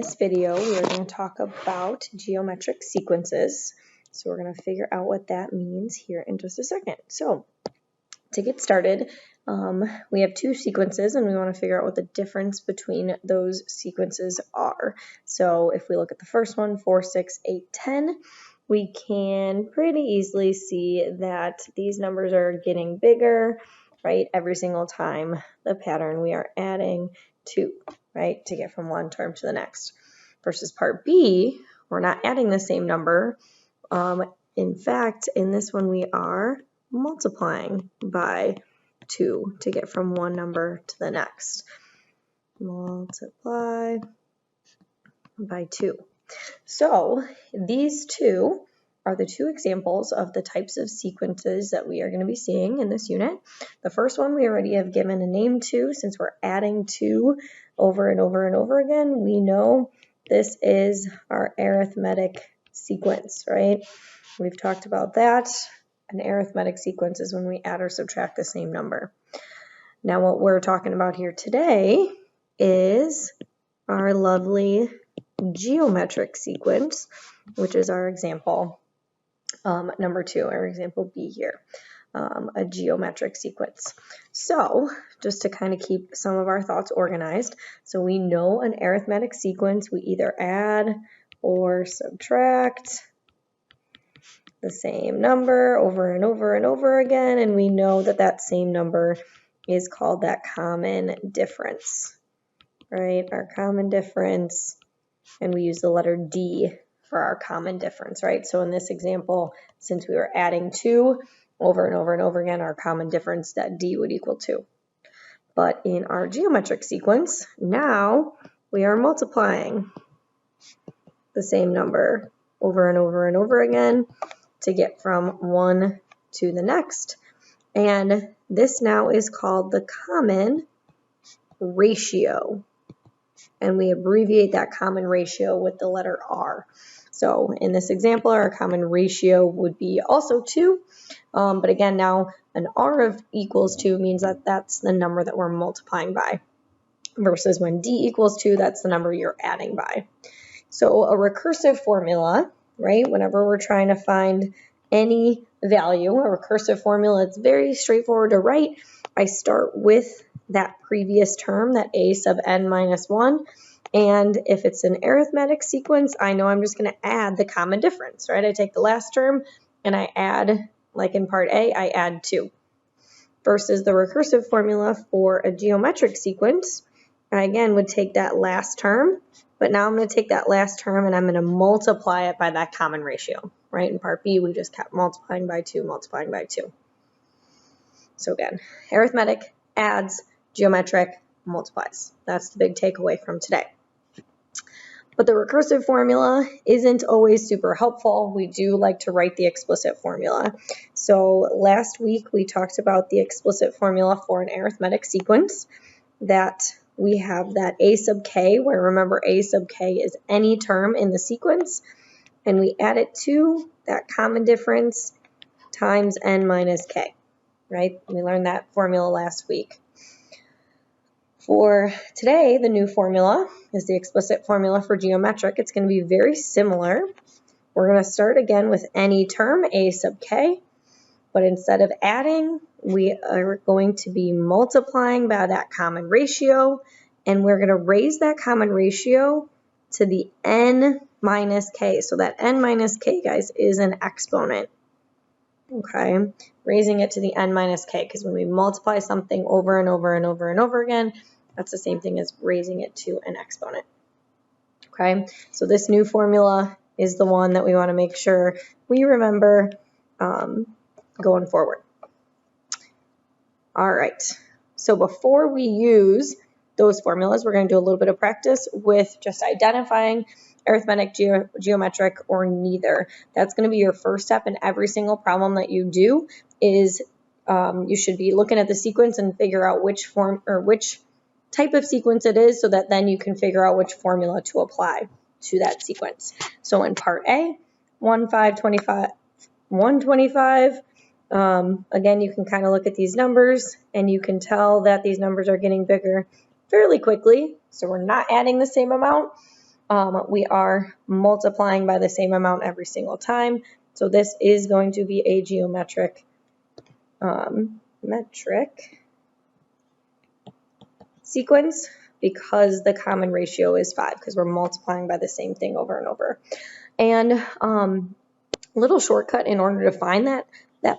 this video, we are going to talk about geometric sequences. So we're going to figure out what that means here in just a second. So to get started, we have two sequences and we want to figure out what the difference between those sequences are. So if we look at the first one, 4, 6, 8, 10, we can pretty easily see that these numbers are getting bigger, right? Every single time the pattern we are adding 2, right, to get from one term to the next. Versus part B, we're not adding the same number. In fact, in this one we are multiplying by 2 to get from one number to the next. Multiply by 2. So these two are the two examples of the types of sequences that we are going to be seeing in this unit. The first one we already have given a name to. Since we're adding 2 over and over and over again, we know this is our arithmetic sequence, right? We've talked about that. An arithmetic sequence is when we add or subtract the same number. Now what we're talking about here today is our lovely geometric sequence, which is our example number 2, or example B here, a geometric sequence. So just to kind of keep some of our thoughts organized, so we know an arithmetic sequence, we either add or subtract the same number over and over and over again, and we know that that same number is called that common difference, right? Our common difference, and we use the letter D for our common difference, right? So in this example, since we were adding 2 over and over and over again, our common difference, that D would equal 2. But in our geometric sequence, now we are multiplying the same number over and over and over again to get from one to the next. And this now is called the common ratio. And we abbreviate that common ratio with the letter R. So in this example, our common ratio would be also 2. But again, now an R of equals 2 means that that's the number that we're multiplying by. Versus when D equals 2, that's the number you're adding by. So a recursive formula, right? Whenever we're trying to find any value, a recursive formula, it's very straightforward to write. I start with that previous term, that a sub n minus 1. And if it's an arithmetic sequence, I know I'm just going to add the common difference, right? I take the last term and I add, like in part A, I add 2. Versus the recursive formula for a geometric sequence, I again would take that last term, but now I'm going to take that last term and I'm going to multiply it by that common ratio, right? In part B, we just kept multiplying by 2, multiplying by 2. So again, arithmetic adds, geometric multiplies. That's the big takeaway from today. But the recursive formula isn't always super helpful. We do like to write the explicit formula. So last week we talked about the explicit formula for an arithmetic sequence, that we have that a sub k, where remember a sub k is any term in the sequence, and we add it to that common difference times n minus k, right? We learned that formula last week. For today, the new formula is the explicit formula for geometric. It's going to be very similar. We're going to start again with any term, a sub k, but instead of adding, we are going to be multiplying by that common ratio, and we're going to raise that common ratio to the n minus k. So that n minus k, guys, is an exponent. Okay, raising it to the n minus k, because when we multiply something over and over and over and over again, that's the same thing as raising it to an exponent. Okay, so this new formula is the one that we want to make sure we remember going forward. All right, so before we use those formulas, we're going to do a little bit of practice with just identifying arithmetic, geometric, or neither. That's going to be your first step in every single problem that you do. Is you should be looking at the sequence and figure out which form or which type of sequence it is, so that then you can figure out which formula to apply to that sequence. So in part A, 1, 5, 25, 125, again, you can kind of look at these numbers and you can tell that these numbers are getting bigger fairly quickly. So we're not adding the same amount. we are multiplying by the same amount every single time. So this is going to be a geometric sequence because the common ratio is 5, because we're multiplying by the same thing over and over. And a little shortcut in order to find that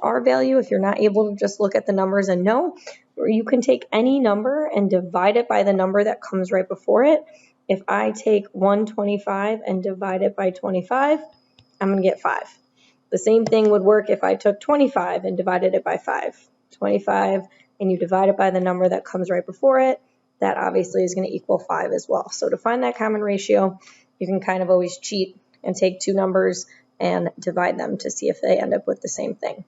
R value, if you're not able to just look at the numbers and know, or you can take any number and divide it by the number that comes right before it. If I take 125 and divide it by 25, I'm going to get 5. The same thing would work if I took 25 and divided it by 5. 25, and you divide it by the number that comes right before it, that obviously is going to equal 5 as well. So to find that common ratio, you can kind of always cheat and take two numbers and divide them to see if they end up with the same thing.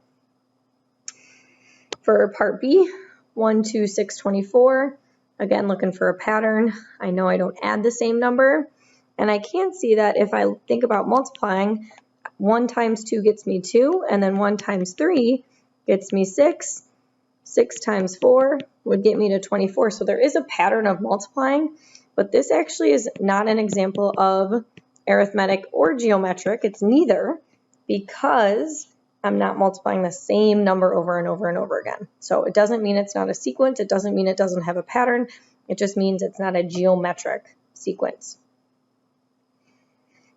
For part B, 1, 2, 6, 24, again, looking for a pattern. I know I don't add the same number, and I can see that if I think about multiplying, 1 times 2 gets me 2, and then 1 times 3 gets me 6. 6 times 4 would get me to 24. So there is a pattern of multiplying, but this actually is not an example of arithmetic or geometric. It's neither, because I'm not multiplying the same number over and over and over again. So it doesn't mean it's not a sequence. It doesn't mean it doesn't have a pattern. It just means it's not a geometric sequence.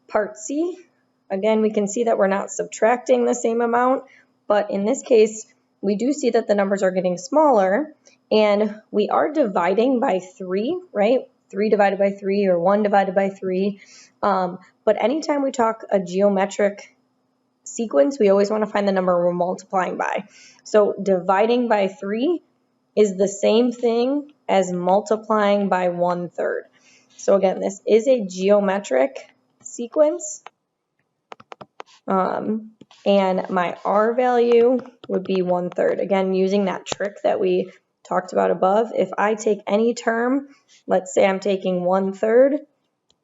Part C, again, we can see that we're not subtracting the same amount, but in this case, we do see that the numbers are getting smaller, and we are dividing by 3, right? 3 divided by 3 or 1 divided by 3. But anytime we talk a geometric sequence, we always want to find the number we're multiplying by. So dividing by 3 is the same thing as multiplying by 1/3. So again, this is a geometric sequence. And my R value would be 1/3. Again, using that trick that we talked about above, if I take any term, let's say I'm taking 1/3,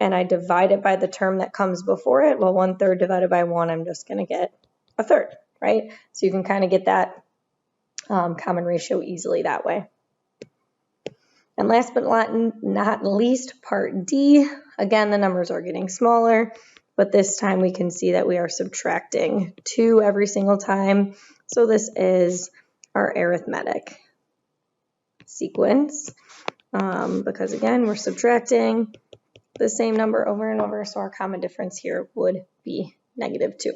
and I divide it by the term that comes before it, well, 1/3 divided by 1, I'm just going to get 1/3, right? So you can kind of get that common ratio easily that way. And last but not least, part D, again, the numbers are getting smaller, but this time we can see that we are subtracting 2 every single time. So this is our arithmetic sequence, because again, we're subtracting the same number over and over, so our common difference here would be -2.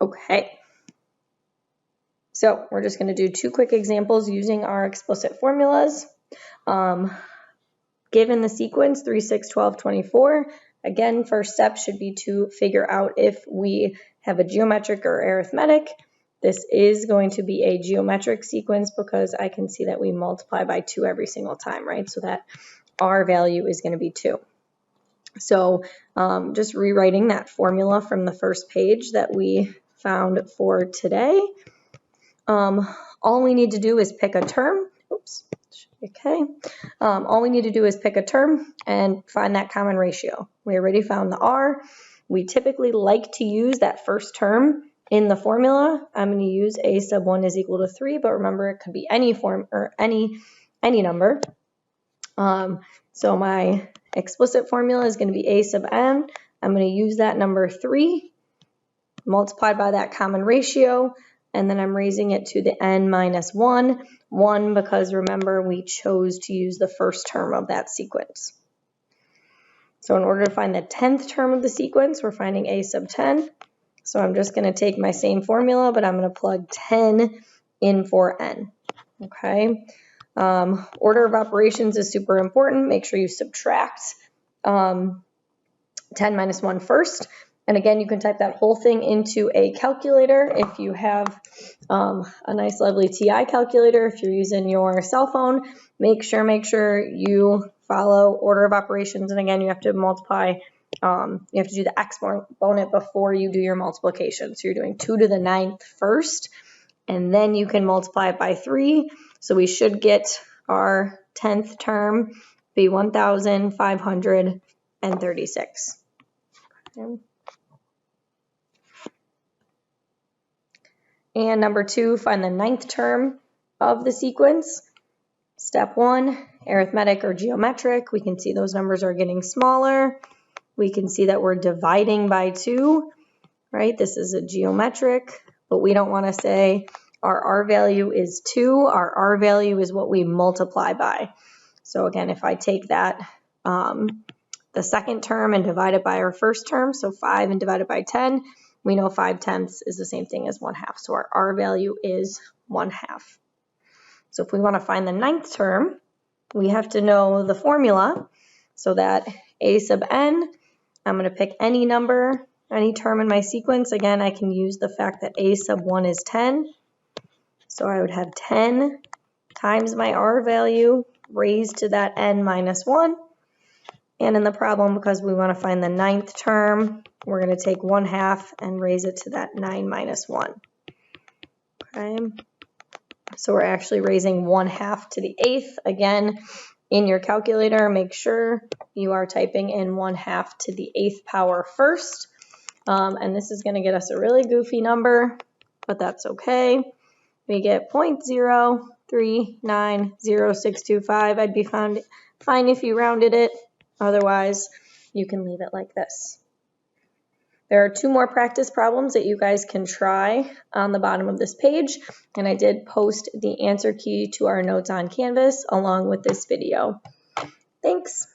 Okay, so we're just going to do 2 quick examples using our explicit formulas. Given the sequence 3, 6, 12, 24, again, first step should be to figure out if we have a geometric or arithmetic. This is going to be a geometric sequence because I can see that we multiply by 2 every single time, right? So that R value is going to be 2. So just rewriting that formula from the first page that we found for today. All we need to do is pick a term. Oops. Okay. All we need to do is pick a term and find that common ratio. We already found the R. We typically like to use that first term in the formula. I'm going to use a sub 1 is equal to 3, but remember it could be any form or any number. So my explicit formula is going to be a sub n. I'm going to use that number 3 multiplied by that common ratio, and then I'm raising it to the n minus 1. 1 because remember we chose to use the first term of that sequence. So in order to find the 10th term of the sequence, we're finding a sub 10. So I'm just going to take my same formula, but I'm going to plug 10 in for n. Okay. Order of operations is super important. Make sure you subtract 10 minus 1 first. And again, you can type that whole thing into a calculator if you have a nice, lovely TI calculator. If you're using your cell phone, make sure you follow order of operations. And again, you have to multiply. You have to do the exponent before you do your multiplication. So you're doing 2 to the 9th first, and then you can multiply it by 3. So we should get our 10th term be 1,536. Okay. And number 2, find the 9th term of the sequence. Step 1, arithmetic or geometric. We can see those numbers are getting smaller. We can see that we're dividing by 2, right? This is a geometric, but we don't want to say our R value is 2. Our R value is what we multiply by. So again, if I take that, the second term and divide it by our first term, so 5 and divide it by 10, we know 5/10 is the same thing as 1/2. So our R value is 1/2. So if we want to find the 9th term, we have to know the formula so that a sub n, I'm going to pick any number, any term in my sequence. Again, I can use the fact that a sub 1 is 10. So I would have 10 times my R value raised to that n minus 1. And in the problem, because we want to find the 9th term, we're going to take 1/2 and raise it to that 9 minus 1. Okay. So we're actually raising 1/2 to the 8th. Again, in your calculator, make sure you are typing in 1/2 to the 8th power first. And this is going to get us a really goofy number, but that's okay. We get 0.0390625. I'd be fine if you rounded it. Otherwise, you can leave it like this. There are 2 more practice problems that you guys can try on the bottom of this page, and I did post the answer key to our notes on Canvas along with this video. Thanks.